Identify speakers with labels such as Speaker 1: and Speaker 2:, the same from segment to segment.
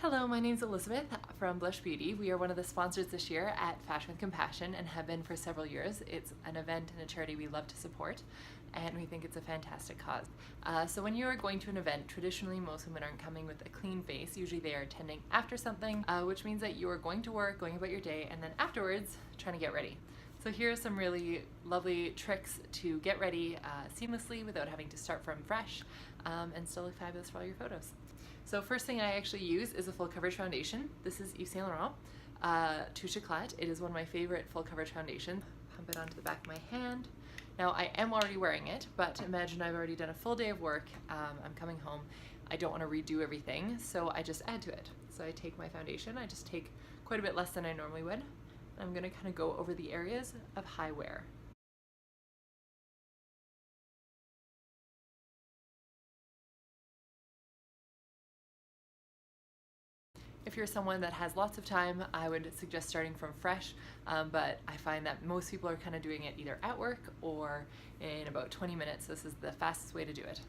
Speaker 1: Hello, my name's Elizabeth from Blush Beauty. We are one of the sponsors this year at Fashion with Compassion and have been for several years. It's an event and a charity we love to support, and we think it's a fantastic cause. So when you are going to an event, traditionally most women aren't coming with a clean face. Usually they are attending after something, which means that you are going to work, going about your day, and then afterwards trying to get ready. So here are some really lovely tricks to get ready seamlessly without having to start from fresh and still look fabulous for all your photos. So first thing I actually use is a full coverage foundation. This is Yves Saint Laurent Touche Éclat. It is one of my favorite full coverage foundations. Pump it onto the back of my hand. Now I am already wearing it, but imagine I've already done a full day of work. I'm coming home. I don't want to redo everything, so I just add to it. So I take my foundation, I just take quite a bit less than I normally would. I'm going to kind of go over the areas of high wear. If you're someone that has lots of time, I would suggest starting from fresh, but I find that most people are kind of doing it either at work or in about 20 minutes. This is the fastest way to do it.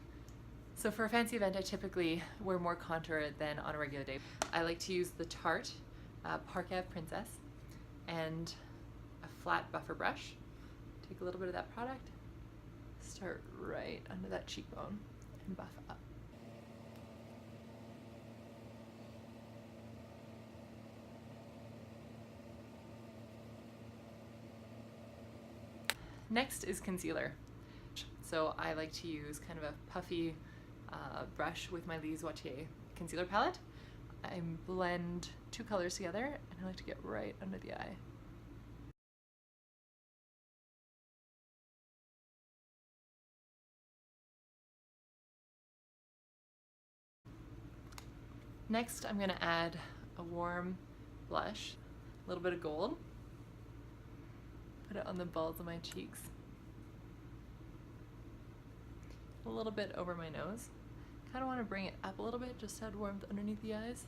Speaker 1: So for a fancy event, I typically wear more contour than on a regular day. I like to use the Tarte Park Ave Princess and a flat buffer brush. Take a little bit of that product, start right under that cheekbone and buff up. Next is concealer. So I like to use kind of a puffy brush with my Lise Watier concealer palette. I blend two colors together and I like to get right under the eye. Next I'm going to add a warm blush, a little bit of gold. Put it on the balls of my cheeks. A little bit over my nose. Kind of want to bring it up a little bit, just to add warmth underneath the eyes.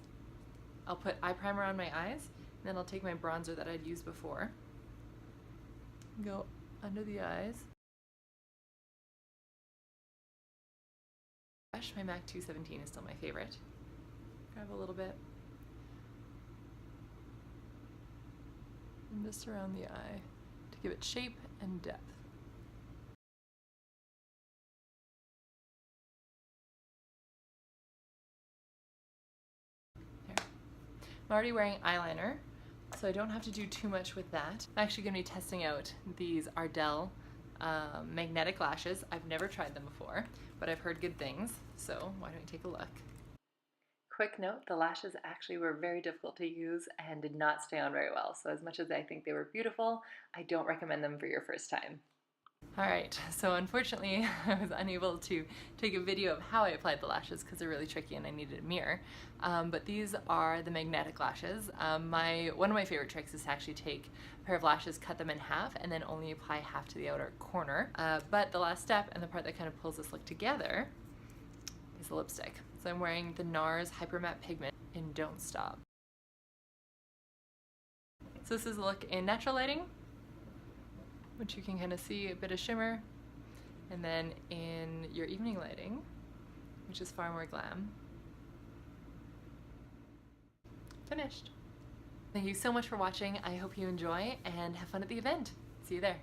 Speaker 1: I'll put eye primer on my eyes, and then I'll take my bronzer that I'd used before. Go under the eyes. My MAC 217 is still my favorite. Grab a little bit. And just around the eye to give it shape and depth. There. I'm already wearing eyeliner, so I don't have to do too much with that. I'm actually going to be testing out these Ardell magnetic lashes. I've never tried them before, but I've heard good things, so why don't we take a look. Quick note, the lashes actually were very difficult to use and did not stay on very well, so as much as I think they were beautiful, I don't recommend them for your first time. Alright, so unfortunately I was unable to take a video of how I applied the lashes because they're really tricky and I needed a mirror, but these are the magnetic lashes. One of my favorite tricks is to actually take a pair of lashes, cut them in half, and then only apply half to the outer corner. But the last step, and the part that kind of pulls this look together, is the lipstick. So I'm wearing the NARS Hyper Matte Pigment in Don't Stop. So this is a look in natural lighting, which you can kind of see a bit of shimmer, and then in your evening lighting, which is far more glam. Finished. Thank you so much for watching. I hope you enjoy and have fun at the event. See you there.